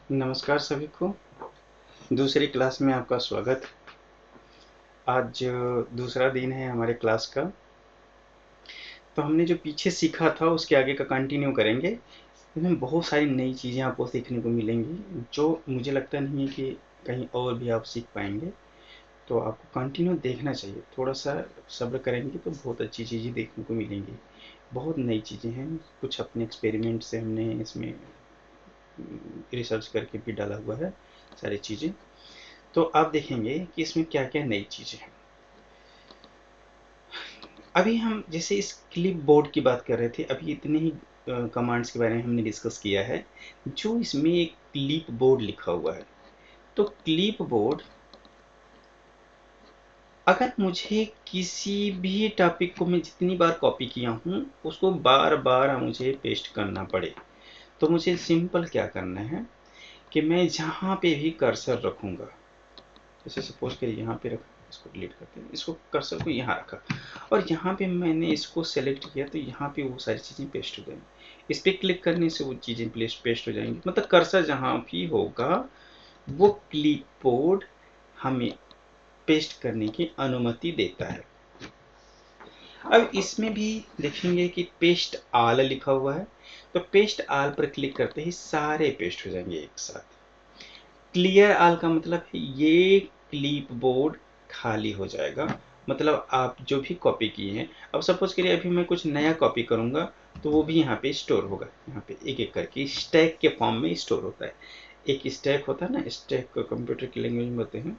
नमस्कार सभी को। दूसरी क्लास में आपका स्वागत। आज दूसरा दिन है हमारे क्लास का। तो हमने जो पीछे सीखा था उसके आगे का कंटिन्यू करेंगे। इसमें बहुत सारी नई चीज़ें आपको सीखने को मिलेंगी जो मुझे लगता नहीं है कि कहीं और भी आप सीख पाएंगे। तो आपको कंटिन्यू देखना चाहिए, थोड़ा सा सब्र करेंगे तो बहुत अच्छी चीज़ें देखने को मिलेंगी। बहुत नई चीज़ें हैं, कुछ अपने एक्सपेरिमेंट से हमने इसमें रिसर्च करके भी डाला हुआ है सारी चीज़ें। तो आप देखेंगे कि इसमें क्या क्या नई चीज़ें हैं। अभी हम जैसे इस क्लिप बोर्ड की बात कर रहे थे, अभी इतने ही कमांड्स के बारे में हमने डिस्कस किया है। जो इसमें एक क्लिप बोर्ड लिखा हुआ है, तो क्लिप बोर्ड अगर मुझे किसी भी टॉपिक को मैं जितनी बार कॉपी किया हूँ उसको बार बार मुझे पेस्ट करना पड़े, तो मुझे सिंपल क्या करना है कि मैं जहाँ पे भी कर्सर रखूँगा, जैसे सपोज करिए यहाँ पे रखा, इसको डिलीट करते हैं, इसको कर्सर को यहाँ रखा और यहाँ पे मैंने इसको सेलेक्ट किया, तो यहाँ पे वो सारी चीज़ें पेस्ट हो जाएंगी। इस पर क्लिक करने से वो चीज़ें पेस्ट हो जाएंगी। मतलब कर्सर जहाँ भी होगा वो क्लिपबोर्ड हमें पेस्ट करने की अनुमति देता है। अब इसमें भी देखेंगे कि पेस्ट आल लिखा हुआ है, तो पेस्ट आल पर क्लिक करते ही सारे पेस्ट हो जाएंगे एक साथ। क्लियर आल का मतलब है ये क्लिप बोर्ड खाली हो जाएगा, मतलब आप जो भी कॉपी किए हैं। अब सपोज करिए अभी मैं कुछ नया कॉपी करूंगा तो वो भी यहाँ पे स्टोर होगा, यहाँ पे एक एक करके स्टैक के फॉर्म में स्टोर होता है। एक स्टैक होता है ना, स्टैक को कंप्यूटर की लैंग्वेज में बोलते हैं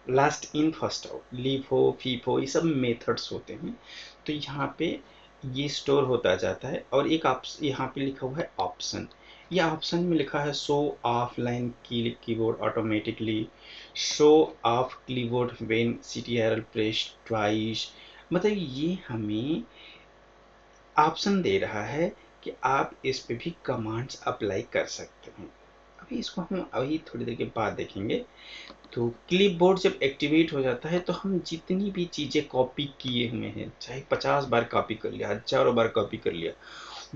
last in first out, LIFO FIFO, ये सब मेथड्स होते हैं। तो यहाँ पे ये स्टोर होता जाता है और एक यहाँ पे लिखा हुआ है ऑप्शन। ये ऑप्शन में लिखा है show offline keyboard automatically, show off keyboard when CTRL press twice. मतलब ये हमें ऑप्शन दे रहा है कि आप इस पे भी कमांड्स अप्लाई कर सकते हैं। अभी इसको हम अभी थोड़ी देर के बाद देखेंगे। तो क्लिपबोर्ड जब एक्टिवेट हो जाता है तो हम जितनी भी चीज़ें कॉपी किए हुए हैं, चाहे 50 बार कॉपी कर लिया, हजारों बार कॉपी कर लिया,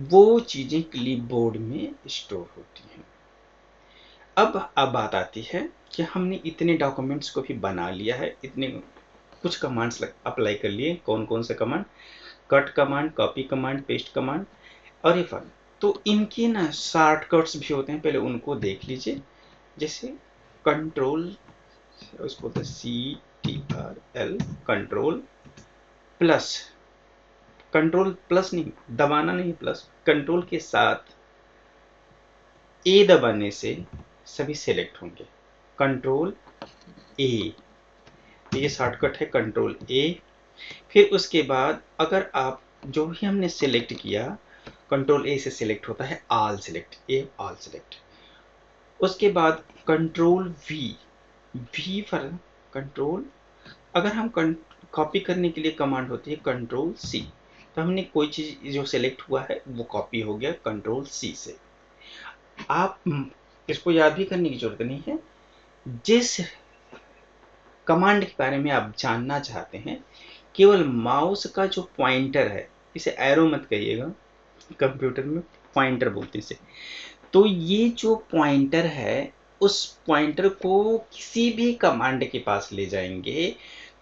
वो चीज़ें क्लिपबोर्ड में स्टोर होती हैं। अब बात आती है कि हमने इतने डॉक्यूमेंट्स को भी बना लिया है, इतने कुछ कमांड्स अप्लाई कर लिए। कौन कौन से command? Cut command, copy command, paste command और ये फन। तो इनके ना शॉर्टकट्स भी होते हैं, पहले उनको देख लीजिए। जैसे कंट्रोल, उसको बोलते हैं CTRL, control plus, control plus नहीं दबाना, नहीं प्लस, कंट्रोल के साथ ए दबाने से सभी सेलेक्ट होंगे। कंट्रोल ए, ये शॉर्टकट है कंट्रोल ए। फिर उसके बाद अगर आप जो भी हमने सेलेक्ट किया, कंट्रोल ए से सेलेक्ट होता है all select, A all select. उसके बाद control V, V for control. अगर हम कॉपी करने के लिए कमांड होती है कंट्रोल सी, तो हमने कोई चीज जो सेलेक्ट हुआ है वो कॉपी हो गया कंट्रोल सी से। आप इसको याद भी करने की जरूरत नहीं है। जिस कमांड के बारे में आप जानना चाहते हैं, केवल माउस का जो पॉइंटर है, इसे एरो मत कहिएगा, कंप्यूटर में पॉइंटर बोलते हैं इसे। तो ये जो पॉइंटर है, उस पॉइंटर को किसी भी कमांड के पास ले जाएंगे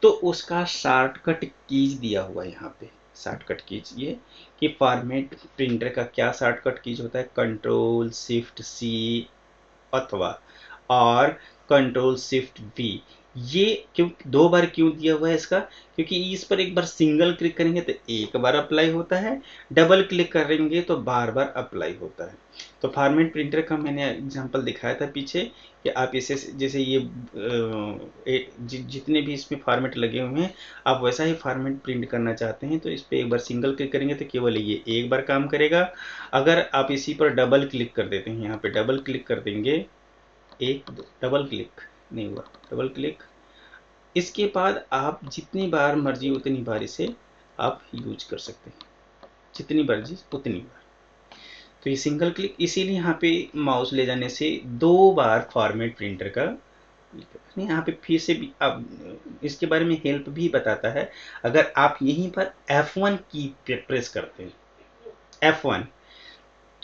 तो उसका शॉर्टकट कीज दिया हुआ है यहाँ पे। शॉर्टकट कीज ये कि फॉर्मेट प्रिंटर का क्या शॉर्टकट कीज होता है, कंट्रोल शिफ्ट सी अथवा और कंट्रोल शिफ्ट वी। ये क्यों दो बार क्यों दिया हुआ है इसका? क्योंकि इस पर एक बार सिंगल क्लिक करेंगे तो एक बार अप्लाई होता है, डबल क्लिक करेंगे तो बार बार अप्लाई होता है। तो फॉर्मेट प्रिंटर का मैंने एग्जांपल दिखाया था पीछे कि आप इसे जैसे ये जितने भी इसमें फॉर्मेट लगे हुए हैं, आप वैसा ही फॉर्मेट प्रिंट करना चाहते हैं तो इस पर एक बार सिंगल क्लिक करेंगे तो केवल ये एक बार काम करेगा। अगर आप इसी पर डबल क्लिक कर देते हैं, यहाँ पे डबल क्लिक कर देंगे, एक डबल क्लिक नहीं हुआ, डबल क्लिक, इसके बाद आप जितनी बार मर्जी उतनी बार इसे आप यूज कर सकते हैं, जितनी मर्जी उतनी बार। तो ये सिंगल क्लिक, इसीलिए यहाँ पे माउस ले जाने से दो बार फॉर्मेट प्रिंटर का यहाँ पे फिर से भी आप इसके बारे में हेल्प भी बताता है। अगर आप यहीं पर F1 की प्रेस करते हैं, F1,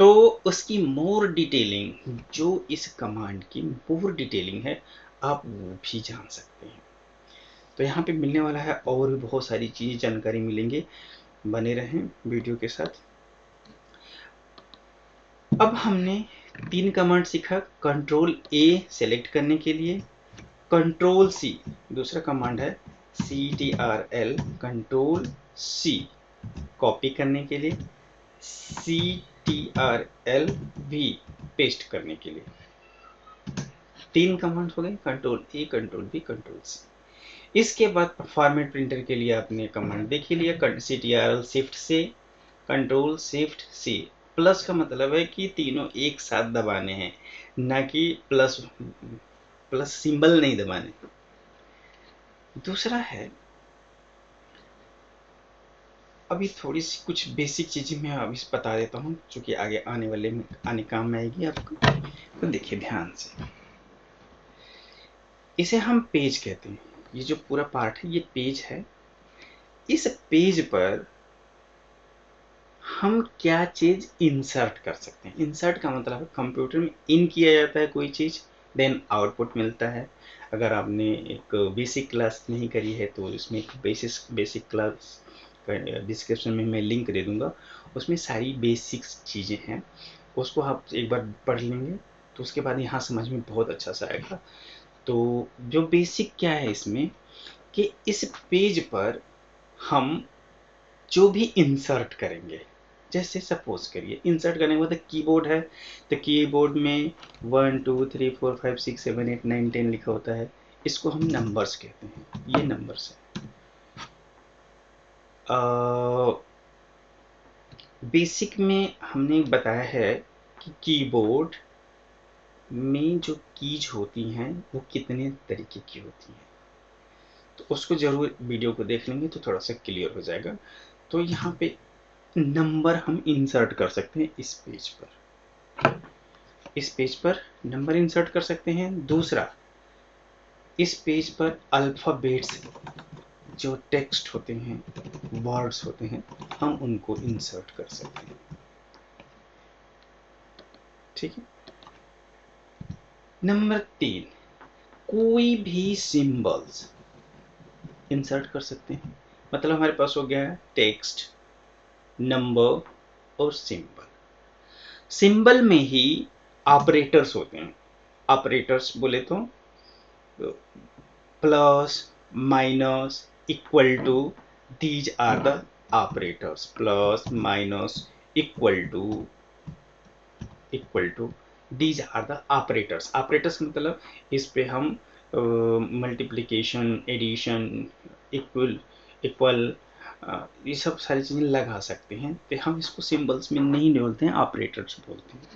तो उसकी मोर डिटेलिंग, जो इस कमांड की मोर डिटेलिंग है, आप वो भी जान सकते हैं। तो यहाँ पे मिलने वाला है और भी बहुत सारी चीज़ जानकारी मिलेंगे, बने रहें वीडियो के साथ। अब हमने 3 कमांड सीखा। कंट्रोल ए सेलेक्ट करने के लिए, कंट्रोल सी दूसरा कमांड है, CTRL कंट्रोल सी कॉपी करने के लिए, CTRL V पेस्ट करने के लिए। 3 कमांड हो गए, control A, control B, control C. इसके बाद फॉर्मेट प्रिंटर के लिए आपने कमांड देख ही लिया, CTRL शिफ्ट से, कंट्रोल शिफ्ट सी। प्लस का मतलब है कि तीनों एक साथ दबाने हैं, ना कि प्लस सिंबल नहीं दबाने। दूसरा है, अभी थोड़ी सी कुछ बेसिक चीजें मैं अभी बता देता हूँ, जो कि आगे आने वाले में आने काम में आएगी आपको। तो देखिए ध्यान से, इसे हम पेज कहते हैं। ये जो पूरा पार्ट है ये पेज है। इस पेज पर हम क्या चीज इंसर्ट कर सकते हैं। इंसर्ट का मतलब है कंप्यूटर में इन किया जाता है कोई चीज, देन आउटपुट मिलता है। अगर आपने एक बेसिक क्लास नहीं करी है तो इसमें एक बेसिक क्लास डिस्क्रिप्शन में मैं लिंक दे दूंगा, उसमें सारी बेसिक चीजें हैं, उसको आप एक बार पढ़ लेंगे तो उसके बाद यहाँ समझ में बहुत अच्छा सा आएगा। तो जो बेसिक क्या है इसमें, कि इस पेज पर हम जो भी इंसर्ट करेंगे, जैसे सपोज करिए इंसर्ट करने के बाद कीबोर्ड है, तो कीबोर्ड में 1 2 3 4 5 6 7 8 9 10 लिखा होता है, इसको हम नंबर्स कहते हैं। ये नंबर्स है। बेसिक में हमने बताया है कि कीबोर्ड में जो कीज होती हैं वो कितने तरीके की होती हैं, तो उसको जरूर वीडियो को देख लेंगे तो थोड़ा सा क्लियर हो जाएगा। तो यहाँ पे नंबर हम इंसर्ट कर सकते हैं इस पेज पर, इस पेज पर नंबर इंसर्ट कर सकते हैं। दूसरा, इस पेज पर अल्फाबेट्स, जो टेक्स्ट होते हैं, वर्ड्स होते हैं, हम उनको इंसर्ट कर सकते हैं। ठीक है। नंबर 3, कोई भी सिंबल्स इंसर्ट कर सकते हैं। मतलब हमारे पास हो गया है टेक्स्ट, नंबर और सिंबल। सिंबल में ही ऑपरेटर्स होते हैं। ऑपरेटर्स बोले तो plus, minus, equal to, these are the operators. Plus, minus, equal to these are the operators. Operators मतलब इस पे हम मल्टीप्लिकेशन, एडिशन, इक्वल ये सब सारी चीजें लगा सकते हैं, तो हम इसको सिंबल्स में नहीं बोलते हैं, ऑपरेटर्स बोलते हैं।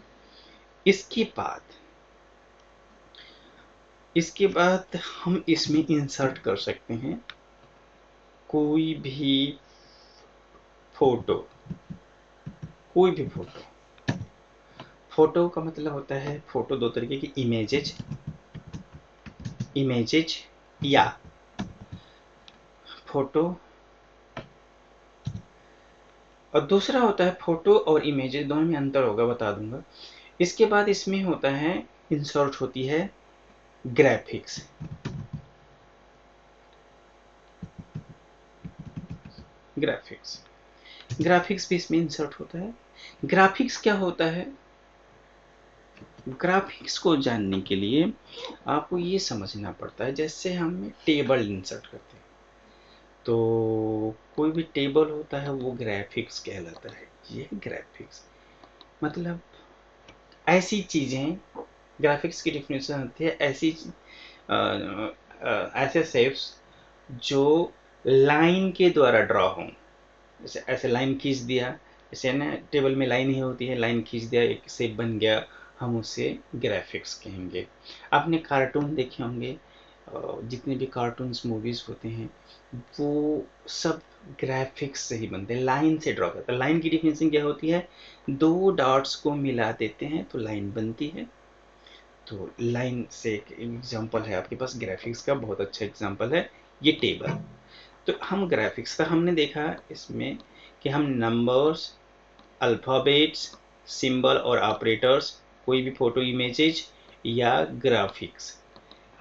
इसके बाद हम इसमें इंसर्ट कर सकते हैं कोई भी फोटो। कोई भी फोटो, फोटो का मतलब होता है, फोटो दो तरीके की, इमेजेज या फोटो, और दूसरा होता है फोटो और इमेजेस, दोनों में अंतर होगा, बता दूंगा। इसके बाद इसमें होता है, इंसर्ट होती है ग्राफिक्स। ग्राफिक्स भी इसमें इंसर्ट होता है। ग्राफिक्स क्या होता है, ग्राफिक्स को जानने के लिए आपको ये समझना पड़ता है, जैसे हम टेबल इंसर्ट करते हैं, तो कोई भी टेबल होता है वो ग्राफिक्स कहलाता है। ये ग्राफिक्स मतलब ऐसी चीजें, ग्राफिक्स की डिफिनेशन होती है ऐसे शेप्स जो लाइन के द्वारा ड्रॉ हों। जैसे ऐसे लाइन खींच दिया, जैसे ना टेबल में लाइन ही होती है, लाइन खींच दिया, एक शेप बन गया, हम उसे ग्राफिक्स कहेंगे। आपने कार्टून देखे होंगे, जितने भी कार्टून्स मूवीज होते हैं वो सब ग्राफिक्स से ही बनते हैं, लाइन से ड्रॉ करते हैं। लाइन की डिफिनेशन क्या होती है, दो डॉट्स को मिला देते हैं तो लाइन बनती है। तो लाइन से एक एग्जांपल है आपके पास, ग्राफिक्स का बहुत अच्छा एग्जांपल है ये टेबल। तो हम ग्राफिक्स का हमने देखा इसमें कि हम नंबर्स, अल्फ़ाबेट्स, सिंबल और ऑपरेटर्स, कोई भी फोटो इमेजेज या ग्राफिक्स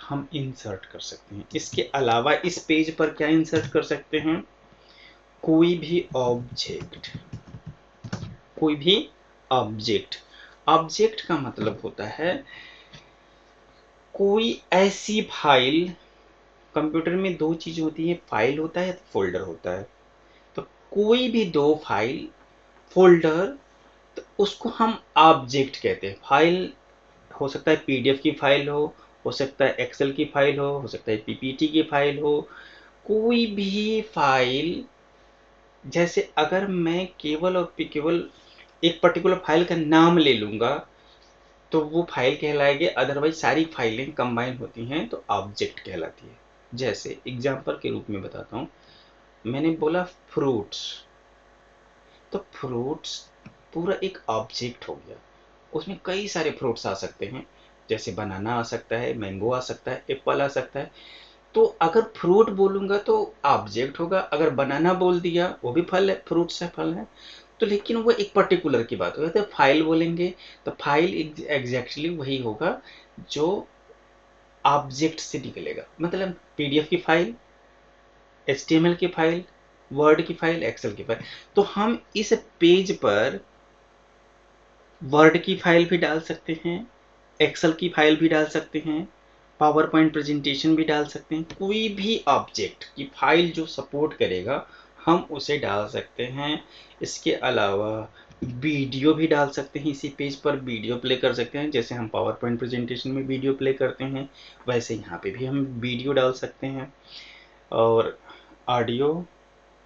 हम इंसर्ट कर सकते हैं। इसके अलावा इस पेज पर क्या इंसर्ट कर सकते हैं, कोई भी ऑब्जेक्ट, कोई भी ऑब्जेक्ट। ऑब्जेक्ट का मतलब होता है कोई ऐसी फाइल, कंप्यूटर में दो चीज होती है, फाइल होता है, फोल्डर होता है। तो कोई भी दो फाइल, फोल्डर, तो उसको हम ऑब्जेक्ट कहते हैं। फाइल हो सकता है पीडीएफ की फाइल हो सकता है एक्सेल की फाइल हो सकता है पीपीटी की फाइल हो, कोई भी फाइल। जैसे अगर मैं केवल और केवल एक पर्टिकुलर फाइल का नाम ले लूंगा तो वो फाइल कहलाएगी, अदरवाइज सारी फाइलें कंबाइन होती हैं तो ऑब्जेक्ट कहलाती है। जैसे एग्जांपल के रूप में बताता हूँ, मैंने बोला फ्रूट्स, तो फ्रूट्स पूरा एक ऑब्जेक्ट हो गया। उसमें कई सारे फ्रूट्स आ सकते हैं, जैसे बनाना आ सकता है, मैंगो आ सकता है, एप्पल आ सकता है। तो अगर फ्रूट बोलूंगा तो ऑब्जेक्ट होगा, अगर बनाना बोल दिया वो भी फल है, फ्रूट्स है, फल है। तो लेकिन वो एक पर्टिकुलर की बात होगी। तो फाइल बोलेंगे तो फाइल एग्जैक्टली वही होगा जो ऑब्जेक्ट से निकलेगा। मतलब पीडीएफ की फाइल, एचटीएमएल की फाइल, वर्ड की फाइल, एक्सेल की फाइल। तो हम इस पेज पर वर्ड की फाइल भी डाल सकते हैं, एक्सेल की फाइल भी डाल सकते हैं, पावर पॉइंट प्रेजेंटेशन भी डाल सकते हैं। कोई भी ऑब्जेक्ट की फाइल जो सपोर्ट करेगा हम उसे डाल सकते हैं। इसके अलावा वीडियो भी डाल सकते हैं, इसी पेज पर वीडियो प्ले कर सकते हैं। जैसे हम पावर पॉइंट प्रेजेंटेशन में वीडियो प्ले करते हैं वैसे यहाँ पे भी हम वीडियो डाल सकते हैं, और ऑडियो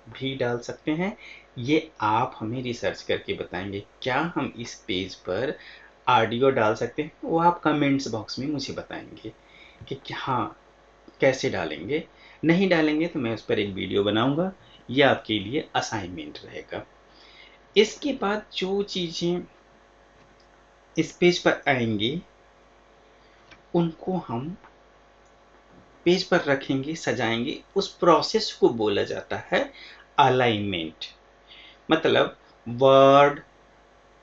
भी डाल सकते हैं। ये आप हमें रिसर्च करके बताएंगे क्या हम इस पेज पर ऑडियो डाल सकते हैं, वो आप कमेंट्स बॉक्स में मुझे बताएंगे कि हाँ कैसे डालेंगे। नहीं डालेंगे तो मैं उस पर एक वीडियो बनाऊंगा, ये आपके लिए असाइनमेंट रहेगा। इसके बाद जो चीजें इस पेज पर आएंगी उनको हम पेज पर रखेंगे, सजाएंगे। उस प्रोसेस को बोला जाता है अलाइनमेंट। मतलब वर्ड,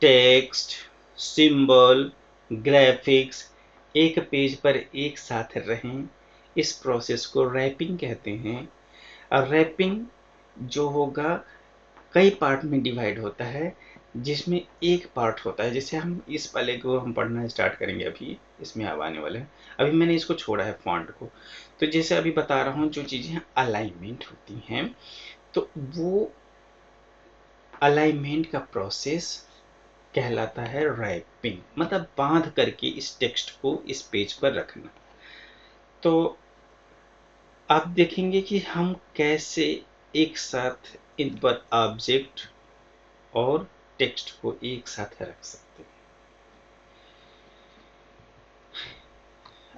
टेक्स्ट, सिंबल, ग्राफिक्स एक पेज पर एक साथ रहें, इस प्रोसेस को रैपिंग कहते हैं। और रैपिंग जो होगा कई पार्ट में डिवाइड होता है, जिसमें एक पार्ट होता है, जैसे हम इस वाले को हम पढ़ना स्टार्ट करेंगे, अभी इसमें अब आने वाले हैं। अभी मैंने इसको छोड़ा है फॉन्ट को। तो जैसे अभी बता रहा हूँ जो चीज़ें अलाइनमेंट होती हैं, तो वो अलाइनमेंट का प्रोसेस कहलाता है रैपिंग। मतलब बांध करके इस टेक्स्ट को इस पेज पर रखना। तो आप देखेंगे कि हम कैसे एक साथ इन पर ऑब्जेक्ट और टेक्स्ट को एक साथ रख सकते हैं।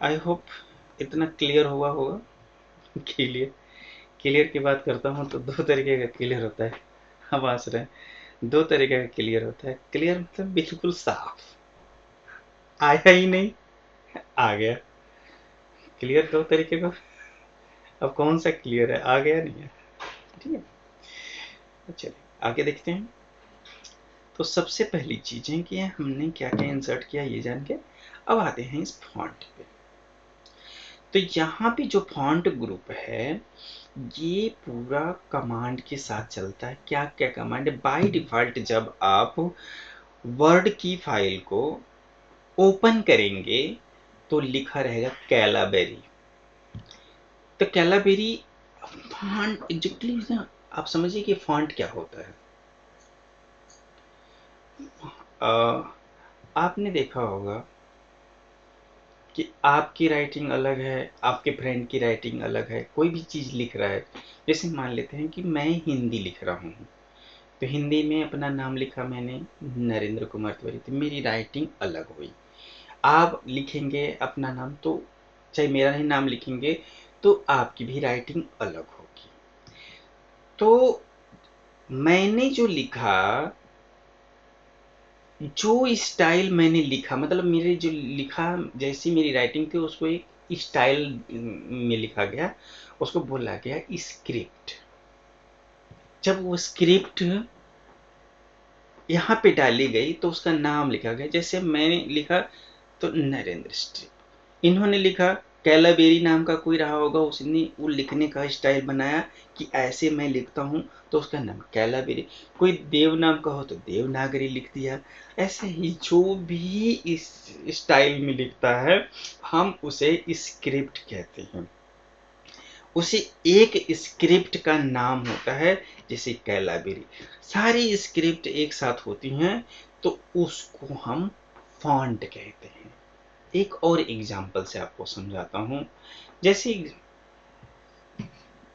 आई होप इतना क्लियर हुआ होगा। क्लियर, क्लियर की बात करता हूँ तो दो तरीके का क्लियर होता है, हम हंस रहे हैं। दो तरीके का क्लियर होता है। क्लियर मतलब बिल्कुल साफ, आया ही नहीं, आ गया। क्लियर दो तरीके का। अब कौन सा क्लियर है, आ गया नहीं है? ठीक है, तो चलिए आगे देखते हैं। तो सबसे पहली चीजें कि हमने क्या क्या इंसर्ट किया ये जान के अब आते हैं इस फॉन्ट पे। तो यहाँ पे जो फॉन्ट ग्रुप है ये पूरा कमांड के साथ चलता है। क्या क्या कमांड है? बाय डिफॉल्ट जब आप वर्ड की फाइल को ओपन करेंगे तो लिखा रहेगा कैलाबेरी। तो कैलाबेरी फॉन्ट एग्जैक्टली आप समझिए कि फॉन्ट क्या होता है। आपने देखा होगा कि आपकी राइटिंग अलग है, आपके फ्रेंड की राइटिंग अलग है। कोई भी चीज़ लिख रहा है, जैसे मान लेते हैं कि मैं हिंदी लिख रहा हूँ, तो हिंदी में अपना नाम लिखा मैंने नरेंद्र कुमार तिवारी, तो मेरी राइटिंग अलग हुई। आप लिखेंगे अपना नाम तो चाहे मेरा ही नाम लिखेंगे तो आपकी भी राइटिंग अलग होगी। तो मैंने जो लिखा, जो स्टाइल मैंने लिखा, मतलब मेरे जो लिखा जैसी मेरी राइटिंग थी उसको एक स्टाइल में लिखा गया, उसको बोला गया स्क्रिप्ट। जब वो स्क्रिप्ट यहाँ पे डाली गई तो उसका नाम लिखा गया। जैसे मैंने लिखा तो नरेंद्र स्ट्रिप, इन्होंने लिखा कैलाबेरी नाम का कोई रहा होगा, उसने वो लिखने का स्टाइल बनाया कि ऐसे मैं लिखता हूँ तो उसका नाम कैलाबेरी। कोई देव नाम का हो तो देवनागरी लिख दिया। ऐसे ही जो भी इस स्टाइल में लिखता है हम उसे स्क्रिप्ट कहते हैं। उसे एक स्क्रिप्ट का नाम होता है, जैसे कैलाबेरी। सारी स्क्रिप्ट एक साथ होती हैं तो उसको हम फॉन्ट कहते हैं। एक और एग्जांपल से आपको समझाता हूं। जैसे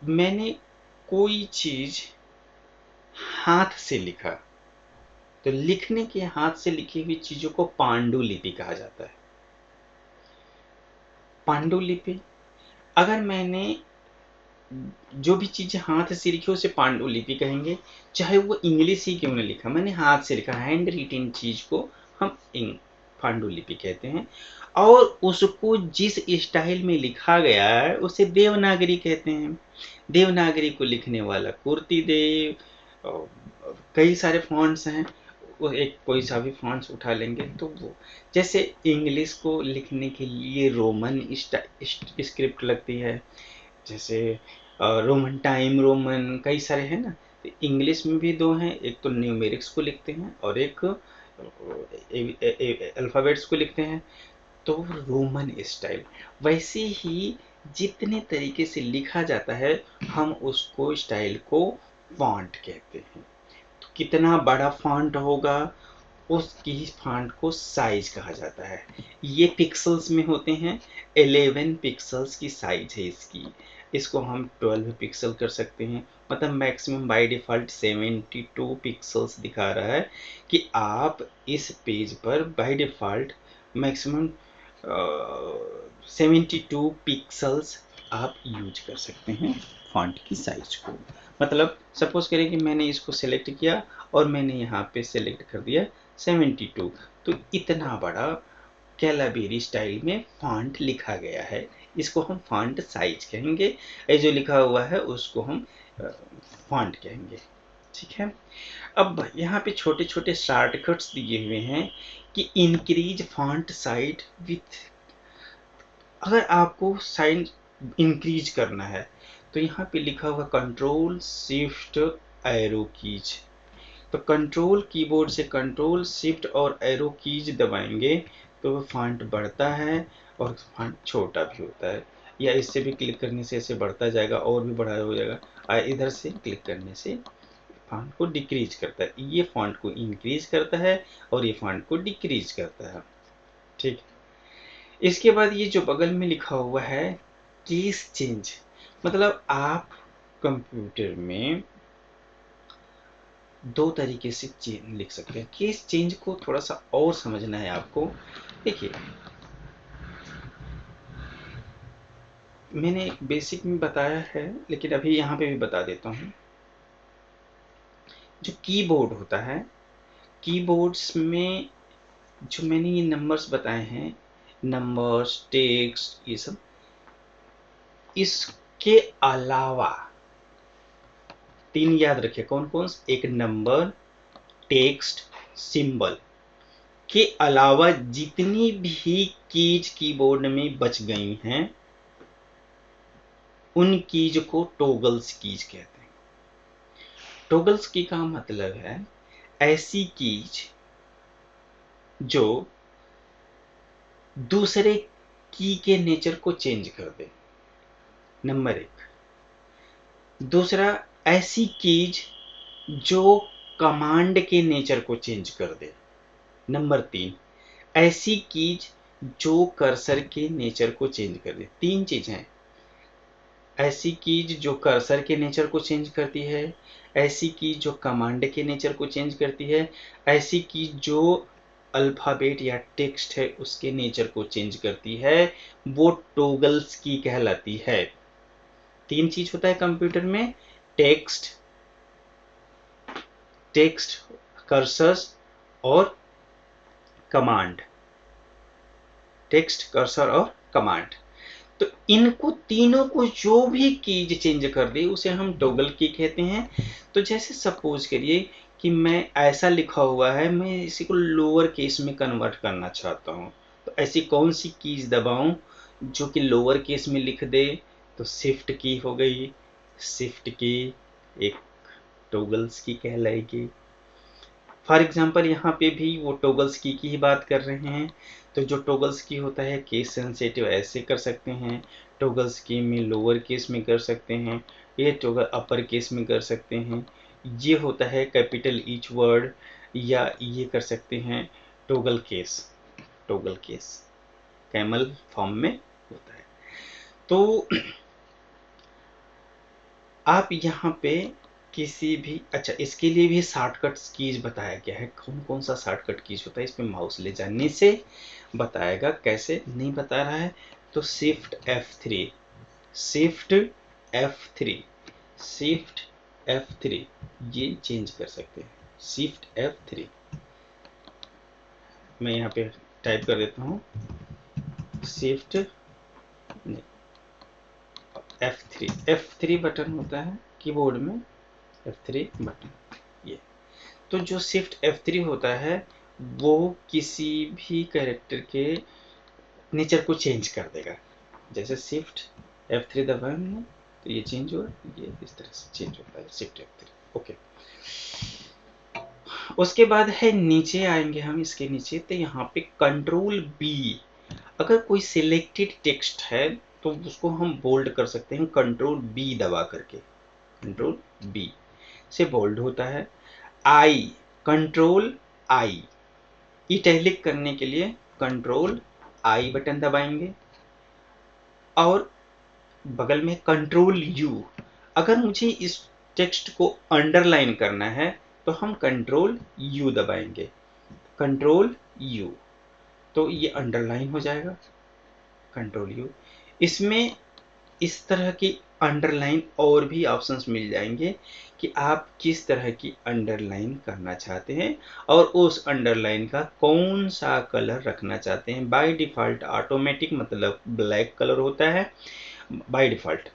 मैंने कोई चीज हाथ से लिखा तो लिखने के हाथ से लिखी हुई चीजों को पांडुलिपि कहा जाता है। पांडुलिपि, अगर मैंने जो भी चीजें हाथ से लिखी उसे पांडुलिपि कहेंगे, चाहे वो इंग्लिश ही क्यों न लिखा, मैंने हाथ से लिखा हैंड रिटन चीज को हम पांडुलिपि कहते हैं। और उसको जिस स्टाइल में लिखा गया है उसे देवनागरी कहते हैं। देवनागरी को लिखने वाला कुर्ती देव, कई सारे फॉन्ट्स हैं, वो एक कोई सा भी फॉन्ट्स उठा लेंगे तो वो, जैसे इंग्लिश को लिखने के लिए रोमन स्क्रिप्ट लगती है, जैसे रोमन टाइम रोमन, कई सारे हैं ना। तो इंग्लिश में भी दो हैं, एक तो न्यूमेरिक्स को लिखते हैं और एक अल्फ़ाबेट्स को लिखते हैं, तो रोमन स्टाइल। वैसे ही जितने तरीके से लिखा जाता है हम उसको स्टाइल को फॉन्ट कहते हैं। तो कितना बड़ा फॉन्ट होगा उसकी फॉन्ट को साइज कहा जाता है। ये पिक्सल्स में होते हैं, 11 पिक्सल्स की साइज है इसकी। इसको हम 12 पिक्सल कर सकते हैं, मतलब मैक्सिमम बाय डिफ़ॉल्ट 72 पिक्सल्स दिखा रहा है कि आप इस पेज पर बाय डिफ़ॉल्ट मैक्सिमम 72 पिक्सल्स आप यूज कर सकते हैं फॉन्ट की साइज को। मतलब सपोज करें कि मैंने इसको सेलेक्ट किया और मैंने यहाँ पे सेलेक्ट कर दिया 72, तो इतना बड़ा कैलाबेरी स्टाइल में फॉन्ट लिखा गया है, इसको हम फॉन्ट साइज कहेंगे। ये जो लिखा हुआ है उसको हम फॉन्ट कहेंगे। ठीक है। अब यहाँ पे छोटे छोटे शॉर्टकट्स दिए हुए हैं कि इंक्रीज फॉन्ट साइज विथ, अगर आपको साइज इंक्रीज करना है तो यहाँ पे लिखा हुआ कंट्रोल शिफ्ट एरो कीज। तो कंट्रोल कीबोर्ड से कंट्रोल शिफ्ट और एरो कीज दबाएंगे तो फॉन्ट बढ़ता है और फॉन्ट छोटा भी होता है, या इससे भी क्लिक करने से ऐसे बढ़ता जाएगा और भी बड़ा हो जाएगा। इधर से क्लिक करने से फॉन्ट को डिक्रीज करता है, ये फॉन्ट को इंक्रीज करता है और ये फॉन्ट को डिक्रीज करता है। ठीक। इसके बाद ये जो बगल में लिखा हुआ है केस चेंज, मतलब आप कंप्यूटर में दो तरीके से चेंज लिख सकते हैं। केस चेंज को थोड़ा सा और समझना है आपको। देखिए मैंने बेसिक में बताया है लेकिन अभी यहाँ पे भी बता देता हूँ। जो कीबोर्ड होता है, कीबोर्ड्स में जो मैंने ये नंबर्स बताए हैं, नंबर्स टेक्स्ट ये सब, इसके अलावा तीन याद रखिए कौन कौन, एक नंबर टेक्स्ट सिंबल के अलावा जितनी भी कीज कीबोर्ड में बच गई हैं उन कीज को टॉगल्स कीज कहते हैं। टॉगल्स की का मतलब है ऐसी कीज जो दूसरे की के नेचर को चेंज कर दे, नंबर एक। दूसरा, ऐसी कीज जो कमांड के नेचर को चेंज कर दे, नंबर तीन। ऐसी कीज जो कर्सर के नेचर को चेंज कर दे। तीन चीजें, ऐसी कीज जो कर्सर के नेचर को चेंज करती है, ऐसी कीज जो कमांड के नेचर को चेंज करती है, ऐसी कीज जो अल्फाबेट या टेक्स्ट है उसके नेचर को चेंज करती है, वो टॉगल्स की कहलाती है। तीन चीज होता है कंप्यूटर में, टेक्स्ट कर्सर और कमांड। टेक्स्ट कर्सर और कमांड, तो इनको तीनों को जो भी कीज चेंज कर दे उसे हम टॉगल की कहते हैं। तो जैसे सपोज करिए कि मैं ऐसा लिखा हुआ है, मैं इसी को लोअर केस में कन्वर्ट करना चाहता हूँ, तो ऐसी कौन सी कीज दबाऊं जो कि लोअर केस में लिख दे? तो शिफ्ट की हो गई। शिफ्ट की एक टॉगल्स की कहलाएगी। फॉर एग्जांपल यहाँ पे भी वो टॉगल्स की ही बात कर रहे हैं, तो जो टॉगल्स की होता है केस सेंसिटिव ऐसे कर सकते हैं, टॉगल्स की में लोअर केस में कर सकते हैं, ये टॉगल अपर केस में कर सकते हैं, ये होता है कैपिटल ईच वर्ड, या ये कर सकते हैं toggle case. Toggle case camel form में होता है। तो आप यहाँ पे किसी भी, अच्छा इसके लिए भी शॉर्टकट कीज बताया गया है, कौन कौन सा शॉर्टकट कीज होता है, इस पे माउस ले जाने से बताएगा, कैसे नहीं बता रहा है। तो shift F3, shift F3, shift F3, ये चेंज कर सकते हैं। शिफ्ट F3 मैं यहाँ पे टाइप कर देता हूँ, शिफ्ट F3, F3 बटन होता है कीबोर्ड में, F3 बटन ये। तो जो शिफ्ट F3 होता है वो किसी भी कैरेक्टर के नेचर को चेंज कर देगा। जैसे शिफ्ट F3 दबाया मैंने तो ये चेंज हुआ, ये इस तरह से चेंज होता है शिफ्ट F3। ओके, उसके बाद है नीचे आएंगे हम, इसके नीचे तो यहाँ पे कंट्रोल बी, अगर कोई सिलेक्टेड टेक्स्ट है तो उसको हम बोल्ड कर सकते हैं कंट्रोल बी दबा करके। कंट्रोल बी से बोल्ड होता है। आई, कंट्रोल आई, इटैलिक करने के लिए कंट्रोल आई बटन दबाएंगे, और बगल में कंट्रोल यू, अगर मुझे इस टेक्स्ट को अंडरलाइन करना है तो हम कंट्रोल यू दबाएंगे, कंट्रोल यू, तो ये अंडरलाइन हो जाएगा, कंट्रोल यू। इसमें इस तरह की अंडरलाइन और भी ऑप्शंस मिल जाएंगे कि आप किस तरह की अंडरलाइन करना चाहते हैं और उस अंडरलाइन का कौन सा कलर रखना चाहते हैं। बाय डिफ़ॉल्ट ऑटोमेटिक मतलब ब्लैक कलर होता है बाय डिफ़ॉल्ट,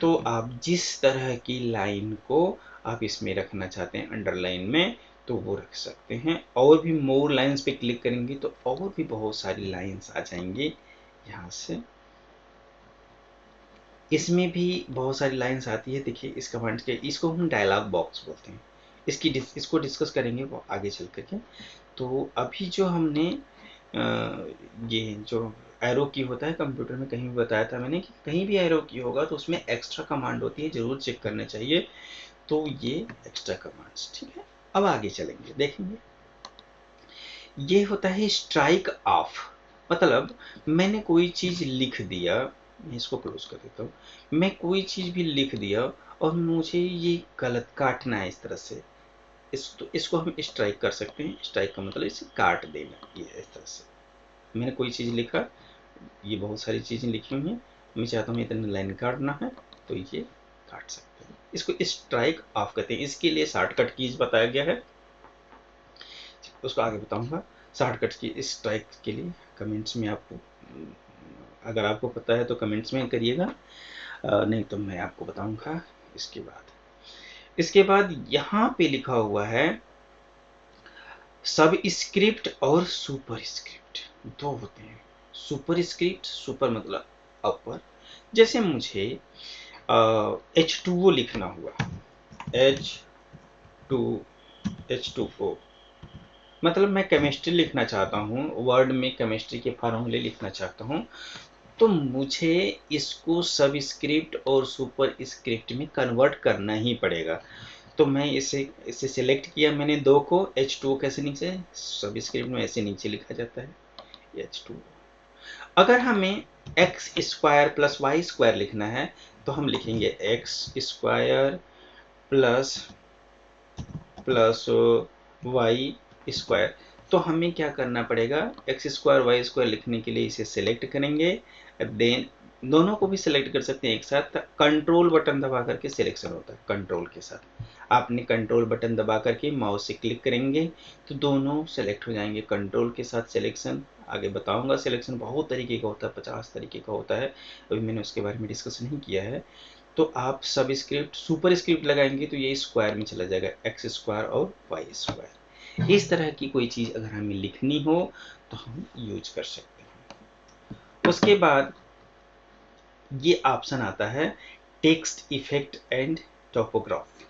तो आप जिस तरह की लाइन को आप इसमें रखना चाहते हैं अंडरलाइन में तो वो रख सकते हैं। और भी मोर लाइन्स पे क्लिक करेंगे तो और भी बहुत सारी लाइन्स आ जाएंगी यहाँ से। इसमें भी बहुत सारी लाइन्स आती है, देखिए इस कमांड के, इसको हम डायलॉग बॉक्स बोलते हैं। इसको डिस्कस करेंगे वो आगे चल करके। तो अभी जो हमने ये जो एरो की होता है कंप्यूटर में, कहीं भी बताया था मैंने कि कहीं भी एरो की होगा तो उसमें एक्स्ट्रा कमांड होती है, जरूर चेक करना चाहिए। तो ये एक्स्ट्रा कमांड्स, ठीक है। अब आगे चलेंगे, देखेंगे। ये होता है स्ट्राइक ऑफ, मतलब मैंने कोई चीज लिख दिया, मैं इसको क्लोज कर देता हूँ, मैं कोई चीज भी लिख दिया और मुझे ये गलत काटना है इस तरह से, इसको हम स्ट्राइक कर सकते हैं। स्ट्राइक का मतलब इसे काट देना, ये इस तरह से मैंने कोई चीज लिखा, ये बहुत सारी चीजें लिखी हुई हैं, मैं चाहता हूँ इतनी लाइन काटना है तो ये काट सकते हैं, इसको स्ट्राइक ऑफ कहते हैं। इसके लिए शॉर्टकट कीज बताया गया है, उसको आगे बताऊंगा। शॉर्टकट की स्ट्राइक के लिए कमेंट्स में आपको, अगर आपको पता है तो कमेंट्स में करिएगा, नहीं तो मैं आपको बताऊंगा इसके बाद। इसके बाद यहाँ पे लिखा हुआ है सब स्क्रिप्ट और सुपर स्क्रिप्ट, दो होते हैं। सुपर स्क्रिप्ट, सुपर मतलब अपर, जैसे मुझे H2O लिखना हुआ, H2O मतलब मैं केमिस्ट्री लिखना चाहता हूँ, वर्ड में केमिस्ट्री के फार्मूले लिखना चाहता हूँ, तो मुझे इसको सब स्क्रिप्ट और सुपर स्क्रिप्ट में कन्वर्ट करना ही पड़ेगा। तो मैं इसे सिलेक्ट किया मैंने दो को, H2O कैसे नीचे, सब स्क्रिप्ट में ऐसे नीचे लिखा जाता है H2O। अगर हमें X square plus Y square लिखना है तो हम लिखेंगे X square plus Y square. तो हमें क्या करना पड़ेगा, एक्स स्क्वायर वाई स्क्वायर लिखने के लिए इसे सिलेक्ट करेंगे, देन दोनों को भी सिलेक्ट कर सकते हैं एक साथ, कंट्रोल बटन दबा करके सिलेक्शन होता है कंट्रोल के साथ। आपने कंट्रोल बटन दबा करके माउस से क्लिक करेंगे तो दोनों सेलेक्ट हो जाएंगे कंट्रोल के साथ सिलेक्शन। आगे बताऊंगा, सिलेक्शन बहुत तरीके का होता है, 50 तरीके का होता है, अभी मैंने उसके बारे में डिस्कस नहीं किया है। तो आप सब स्क्रिप्ट सुपर स्क्रिप्ट लगाएंगे तो ये स्क्वायर में चला जाएगा, एक्स स्क्वायर और वाई स्क्वायर। इस तरह की कोई चीज़ अगर हमें लिखनी हो तो हम यूज कर सकते हैं। उसके बाद ये ऑप्शन आता है टेक्स्ट इफेक्ट एंड टोपोग्राफी।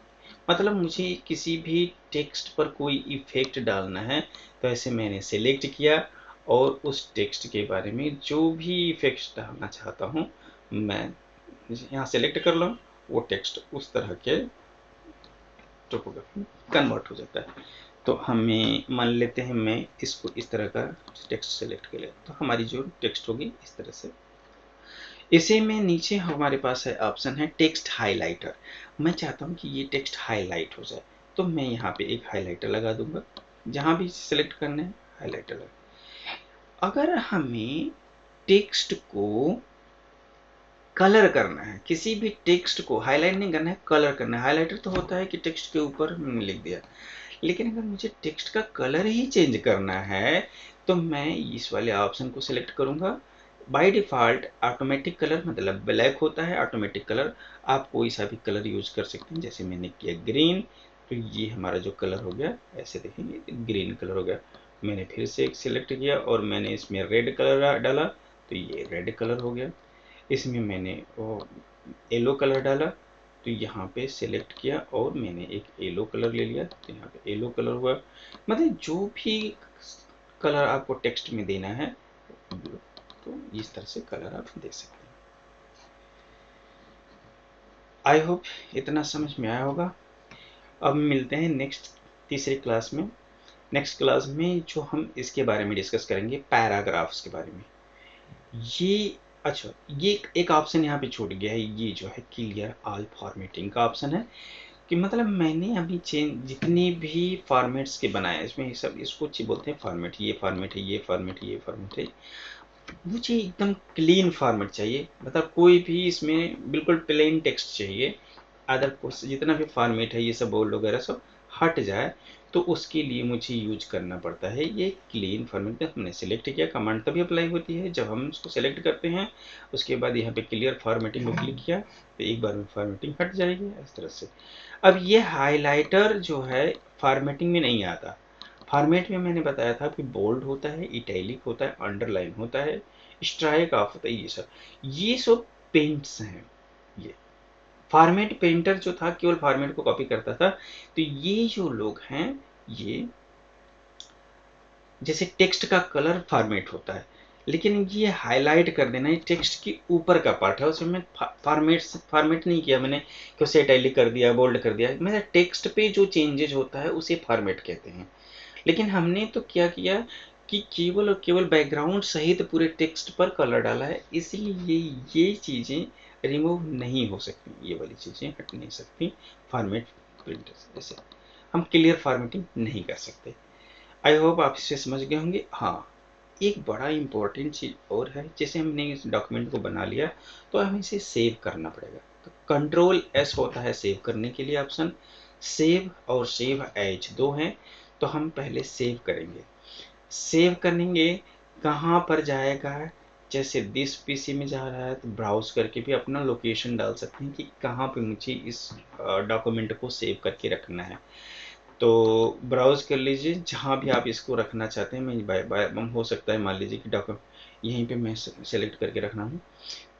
मतलब मुझे किसी भी टेक्स्ट पर कोई इफेक्ट डालना है तो ऐसे मैंने सेलेक्ट किया और उस टेक्स्ट के बारे में जो भी इफेक्ट्स डालना चाहता हूँ मैं यहाँ सेलेक्ट कर लूँ, वो टेक्स्ट उस तरह के टोपोग्राफी कन्वर्ट हो जाता है। तो हमें मान लेते हैं मैं इसको इस तरह का टेक्स्ट सेलेक्ट कर लिया तो हमारी जो टेक्स्ट होगी इस तरह से। इसी में नीचे हमारे पास है ऑप्शन है टेक्स्ट हाइलाइटर। मैं चाहता हूँ कि ये टेक्स्ट हाईलाइट हो जाए तो मैं यहाँ पे एक हाइलाइटर लगा दूंगा, जहाँ भी सिलेक्ट करना है हाइलाइटर लगा। अगर हमें टेक्स्ट को कलर करना है, किसी भी टेक्स्ट को हाईलाइट नहीं करना है, कलर करना है। हाइलाइटर तो होता है कि टेक्स्ट के ऊपर मैंने लिख दिया, लेकिन अगर मुझे टेक्स्ट का कलर ही चेंज करना है तो मैं इस वाले ऑप्शन को सिलेक्ट करूंगा। बाय डिफ़ॉल्ट ऑटोमेटिक कलर मतलब ब्लैक होता है ऑटोमेटिक कलर, आप कोई सा भी कलर यूज कर सकते हैं। जैसे मैंने किया ग्रीन तो ये हमारा जो कलर हो गया ऐसे देखेंगे ग्रीन कलर हो गया। मैंने फिर से एक सिलेक्ट किया और मैंने इसमें रेड कलर डाला तो ये रेड कलर हो गया। इसमें मैंने येलो कलर डाला तो यहाँ पे सिलेक्ट किया और मैंने एक येलो कलर ले लिया तो यहाँ पे येलो कलर हुआ। मतलब जो भी कलर आपको टेक्स्ट में देना है तो इस तरह से कलर आप दे सकते हैं। आई होप इतना समझ में आया होगा। अब मिलते हैं नेक्स्ट तीसरी क्लास में। नेक्स्ट क्लास में जो हम इसके बारे में डिस्कस करेंगे पैराग्राफ्स के बारे में। ये अच्छा ये एक ऑप्शन यहाँ पे छूट गया है, ये जो है क्लियर ऑल फॉर्मेटिंग का ऑप्शन है कि मतलब मैंने अभी चेंज जितने भी फॉर्मेट्स के बनाए इसमें सब इसको बोलते हैं फॉर्मेट। ये फॉर्मेट है, ये फॉर्मेट, ये फॉर्मेट है। मुझे एकदम क्लीन फॉर्मेट चाहिए, मतलब कोई भी इसमें बिल्कुल प्लेन टेक्स्ट चाहिए। अदर जितना भी फॉर्मेट है ये सब बोल्ड वगैरह सब हट जाए तो उसके लिए मुझे यूज करना पड़ता है ये क्लीन फॉर्मेट। में हमने सेलेक्ट किया, कमांड तभी अप्लाई होती है जब हम उसको सेलेक्ट करते हैं। उसके बाद यहाँ पे क्लियर फॉर्मेटिंग को क्लिक किया तो एक बार में फॉर्मेटिंग हट जाएगी इस तरह से। अब ये हाइलाइटर जो है फॉर्मेटिंग में नहीं आता। फॉर्मेट में मैंने बताया था कि बोल्ड होता है, इटैलिक होता है, अंडरलाइन होता है, स्ट्राइक ऑफ होता है, ये सब पेंट्स हैं। ये फॉर्मेट पेंटर जो था केवल फॉर्मेट को कॉपी करता था। तो ये जो लोग हैं ये जैसे टेक्स्ट का कलर फॉर्मेट होता है, लेकिन ये हाईलाइट कर देना ये टेक्स्ट के ऊपर का पार्ट है। उसमें फॉर्मेट नहीं किया मैंने कि उसे इटैलिक कर दिया, बोल्ड कर दिया। मैंने टेक्स्ट पे जो चेंजेज होता है उसे फॉर्मेट कहते हैं। लेकिन हमने तो क्या किया कि केवल और केवल बैकग्राउंड सहित पूरे टेक्स्ट पर कलर डाला है, इसलिए ये चीज़ें रिमूव नहीं हो सकती, ये वाली चीज़ें हट नहीं सकती फॉर्मेट प्रिंटर से। जैसे हम क्लियर फॉर्मेटिंग नहीं कर सकते। आई होप आप इसे समझ गए होंगे। हाँ, एक बड़ा इंपॉर्टेंट चीज़ और है, जैसे हमने इस डॉक्यूमेंट को बना लिया तो हमें इसे सेव करना पड़ेगा। तो कंट्रोल एस होता है सेव करने के लिए ऑप्शन। सेव और सेव एज दो हैं, तो हम पहले सेव करेंगे। सेव करेंगे कहाँ पर जाएगा, जैसे दिस पीसी में जा रहा है तो ब्राउज करके भी अपना लोकेशन डाल सकते हैं कि कहाँ पे मुझे इस डॉक्यूमेंट को सेव करके रखना है। तो ब्राउज कर लीजिए जहाँ भी आप इसको रखना चाहते हैं। मैं बाय हो सकता है मान लीजिए कि डॉक्यूमेंट यहीं पे मैं सेलेक्ट करके रखना हूँ,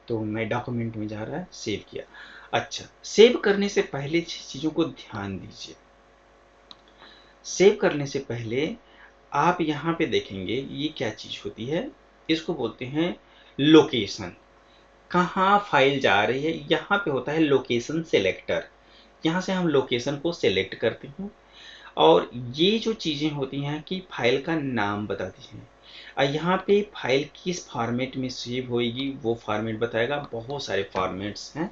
तो मैं डॉक्यूमेंट में जा रहा है, सेव किया। अच्छा, सेव करने से पहले चीज़ों को ध्यान दीजिए। सेव करने से पहले आप यहाँ पे देखेंगे ये क्या चीज़ होती है, इसको बोलते हैं लोकेशन। कहाँ फाइल जा रही है, यहाँ पे होता है लोकेशन सेलेक्टर। यहाँ से हम लोकेशन को सेलेक्ट करते हैं और ये जो चीज़ें होती हैं कि फाइल का नाम बताती हैं और यहाँ पे फाइल किस फॉर्मेट में सेव होएगी वो फॉर्मेट बताएगा। बहुत सारे फॉर्मेट्स हैं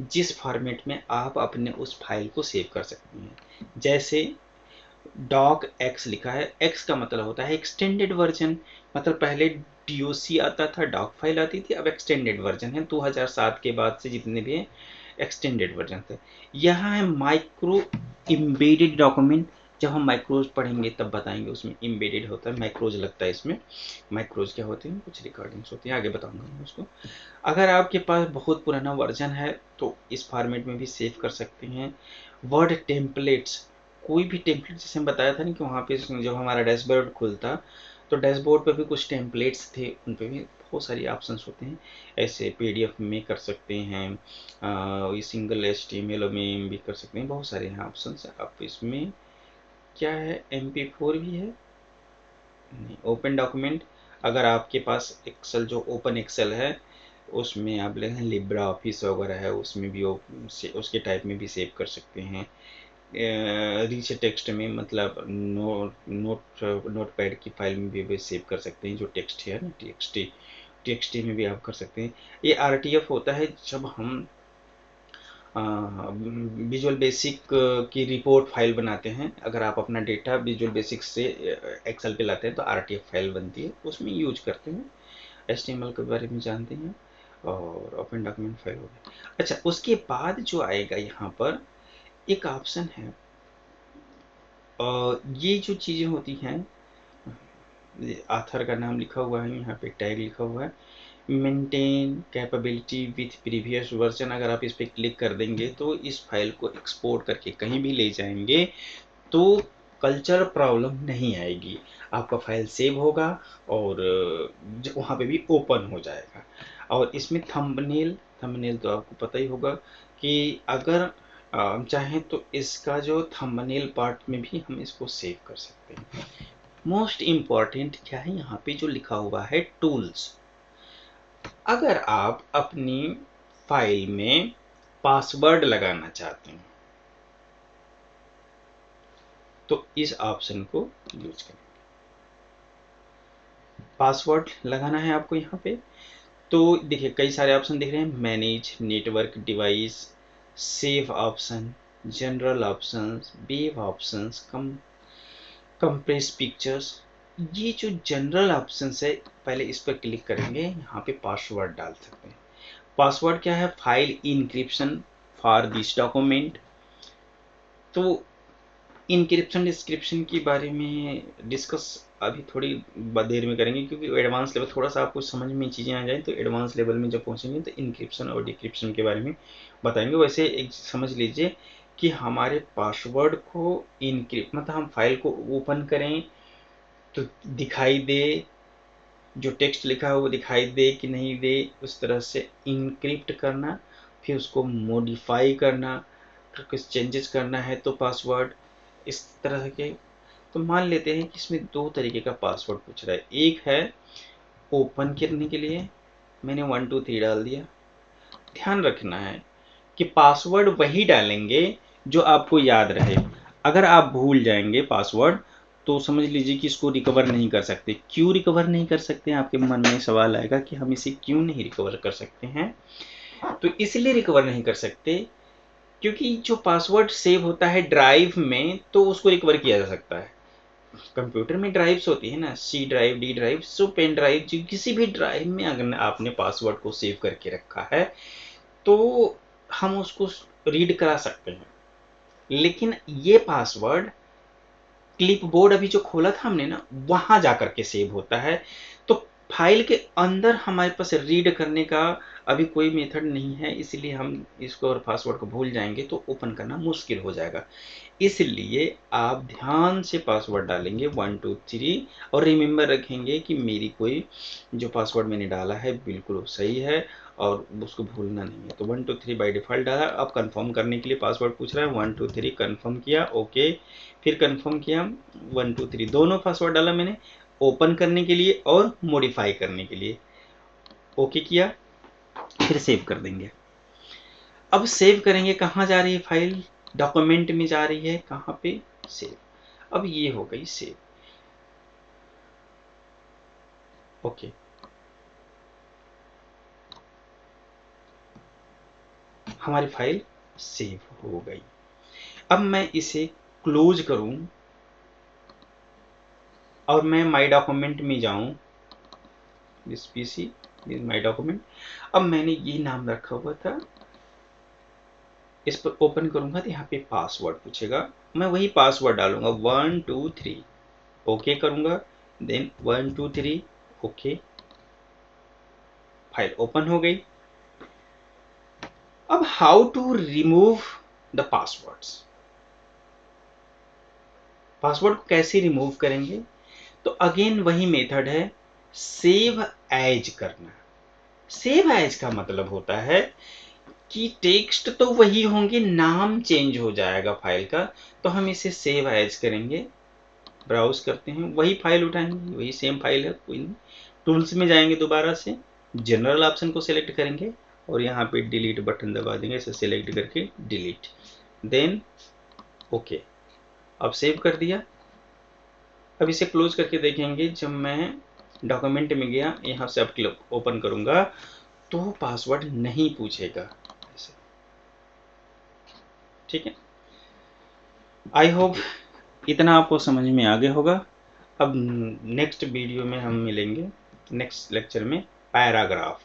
जिस फॉर्मेट में आप अपने उस फाइल को सेव कर सकते हैं। जैसे डॉक एक्स लिखा है, एक्स का मतलब होता है एक्सटेंडेड वर्जन। मतलब पहले डीओसी आता था, डॉक फाइल आती थी, अब एक्सटेंडेड वर्जन है। 2007 के बाद से जितने भी एक्सटेंडेड वर्जन थे। यहाँ है माइक्रो एम्बेडेड डॉक्यूमेंट, जब हम माइक्रोज पढ़ेंगे तब बताएंगे, उसमें एम्बेडेड होता है, माइक्रोज लगता है इसमें। माइक्रोज क्या होते हैं, कुछ रिकॉर्डिंग्स होती हैं, आगे बताऊंगा मैं उसको। अगर आपके पास बहुत पुराना वर्जन है तो इस फॉर्मेट में भी सेव कर सकते हैं। वर्ड टेम्पलेट्स, कोई भी टेम्पलेट, जैसे हम बताया था ना कि वहाँ पे जब हमारा डैशबोर्ड खुलता तो डैशबोर्ड पे भी कुछ टेम्पलेट्स थे, उन पे भी बहुत सारी ऑप्शंस होते हैं। ऐसे पीडीएफ में कर सकते हैं, सिंगल एचटीएमएल में भी कर सकते हैं, बहुत सारे हैं ऑप्शंस। आप इसमें क्या है, MP4 भी है, नहीं, ओपन डॉक्यूमेंट। अगर आपके पास एक्सेल, जो ओपन एक्सेल है उसमें आप लेंगे लिब्रा ऑफिस वगैरह है, उसमें भी उसके टाइप में भी सेव कर सकते हैं। रिच टेक्स्ट में, मतलब नोट पैड की फाइल में भी सेव कर सकते हैं, जो टेक्स्ट है ना, TXT में भी आप कर सकते हैं। ये RTF होता है जब हम विजुअल बेसिक की रिपोर्ट फाइल बनाते हैं। अगर आप अपना डेटा विजुअल बेसिक से एक्सेल पे लाते हैं तो RTF फाइल बनती है, उसमें यूज करते हैं। HTML के बारे में जानते हैं, और ओपन डॉक्यूमेंट फाइल हो गया। अच्छा, उसके बाद जो आएगा यहाँ पर एक ऑप्शन है, ये जो चीज़ें होती हैं, ऑथर का नाम लिखा हुआ है, यहाँ पे टैग लिखा हुआ है, maintain capability with previous version. अगर आप इस पर क्लिक कर देंगे तो इस फाइल को एक्सपोर्ट करके कहीं भी ले जाएंगे तो कल्चर प्रॉब्लम नहीं आएगी, आपका फाइल सेव होगा और वहाँ पे भी ओपन हो जाएगा। और इसमें थंबनेल, थंबनेल तो आपको पता ही होगा कि अगर हम चाहें तो इसका जो थंबनेल पार्ट में भी हम इसको सेव कर सकते हैं। मोस्ट इम्पॉर्टेंट क्या है, यहाँ पे जो लिखा हुआ है टूल्स। अगर आप अपनी फाइल में पासवर्ड लगाना चाहते हैं तो इस ऑप्शन को यूज करें। पासवर्ड लगाना है आपको यहाँ पे, तो देखिए कई सारे ऑप्शन दिख रहे हैं, manage network device, save option, general options, wave options, compress pictures. ये जो जनरल ऑप्शंस है, पहले इस पर क्लिक करेंगे, यहाँ पे पासवर्ड डाल सकते हैं। पासवर्ड क्या है, file encryption for this document. तो इनक्रिप्शन डिस्क्रिप्शन के बारे में डिस्कस अभी थोड़ी देर में करेंगे, क्योंकि एडवांस लेवल थोड़ा सा आपको समझ में चीज़ें आ जाए तो एडवांस लेवल में जब पहुंचेंगे तो इनक्रिप्शन और डिक्रिप्शन के बारे में बताएंगे। वैसे एक समझ लीजिए कि हमारे पासवर्ड को इनक्रिप्ट, मतलब हम फाइल को ओपन करें तो दिखाई दे, जो टेक्स्ट लिखा है वो दिखाई दे कि नहीं दे, उस तरह से इनक्रिप्ट करना, फिर उसको मॉडिफाई करना, फिर कुछ चेंजेस करना है तो पासवर्ड इस तरह के। तो मान लेते हैं कि इसमें दो तरीके का पासवर्ड पूछ रहा है। एक है ओपन करने के लिए, मैंने 123 डाल दिया। ध्यान रखना है कि पासवर्ड वही डालेंगे जो आपको याद रहे। अगर आप भूल जाएंगे पासवर्ड तो समझ लीजिए कि इसको रिकवर नहीं कर सकते। क्यों रिकवर नहीं कर सकते, आपके मन में सवाल आएगा कि हम इसे क्यों नहीं रिकवर कर सकते हैं। तो इसलिए रिकवर नहीं कर सकते क्योंकि जो पासवर्ड सेव होता है ड्राइव में तो उसको रिकवर किया जा सकता है। कंप्यूटर में ड्राइव्स होती है ना, C ड्राइव, D ड्राइव, सो पेन ड्राइव, जो किसी भी ड्राइव में अगर आपने पासवर्ड को सेव करके रखा है तो हम उसको रीड करा सकते हैं। लेकिन ये पासवर्ड क्लिपबोर्ड अभी जो खोला था हमने ना, वहां जाकर के सेव होता है। तो फाइल के अंदर हमारे पास रीड करने का अभी कोई मेथड नहीं है, इसलिए हम इसको और पासवर्ड को भूल जाएंगे तो ओपन करना मुश्किल हो जाएगा। इसलिए आप ध्यान से पासवर्ड डालेंगे 123 और रिमेंबर रखेंगे कि मेरी कोई जो पासवर्ड मैंने डाला है बिल्कुल सही है और उसको भूलना नहीं है। तो 123 बाय डिफ़ॉल्ट डाला। अब कंफर्म करने के लिए पासवर्ड पूछ रहा है, 123 कंफर्म किया, ओके, फिर कंफर्म किया, 123 दोनों पासवर्ड डाला मैंने, ओपन करने के लिए और मॉडिफाई करने के लिए, ओके किया, फिर सेव कर देंगे। अब सेव करेंगे, कहाँ जा रही है फाइल, डॉक्यूमेंट में जा रही है, कहाँ पे, सेव। अब ये हो गई सेव, ओके। हमारी फाइल सेव हो गई। अब मैं इसे क्लोज करूं और मैं माई डॉक्यूमेंट में जाऊं, this PC is my document. अब मैंने ये नाम रखा हुआ था इस पर ओपन करूंगा तो यहाँ पे पासवर्ड पूछेगा, मैं वही पासवर्ड डालूंगा 1 2 3, ओके करूंगा, देन 1 2 3 ओके, फाइल ओपन हो गई। अब how to remove the passwords, password को कैसे रिमूव करेंगे? तो अगेन वही मेथड है, सेव एज करना। सेव एज का मतलब होता है कि टेक्स्ट तो वही होंगे, नाम चेंज हो जाएगा फाइल का। तो हम इसे सेव एज करेंगे, ब्राउज करते हैं, वही फाइल उठाएंगे, वही सेम फाइल है, कोई नहीं। टूल्स में जाएंगे, दोबारा से जनरल ऑप्शन को सिलेक्ट करेंगे और यहाँ पे डिलीट बटन दबा देंगे, इसे सिलेक्ट करके डिलीट, देन ओके। अब सेव कर दिया। अब इसे क्लोज करके देखेंगे, जब मैं डॉक्यूमेंट में गया, यहाँ से अब ओपन करूंगा तो पासवर्ड नहीं पूछेगा ऐसे। ठीक है, आई होप इतना आपको समझ में आ गया होगा। अब नेक्स्ट वीडियो में हम मिलेंगे, नेक्स्ट लेक्चर में पैराग्राफ।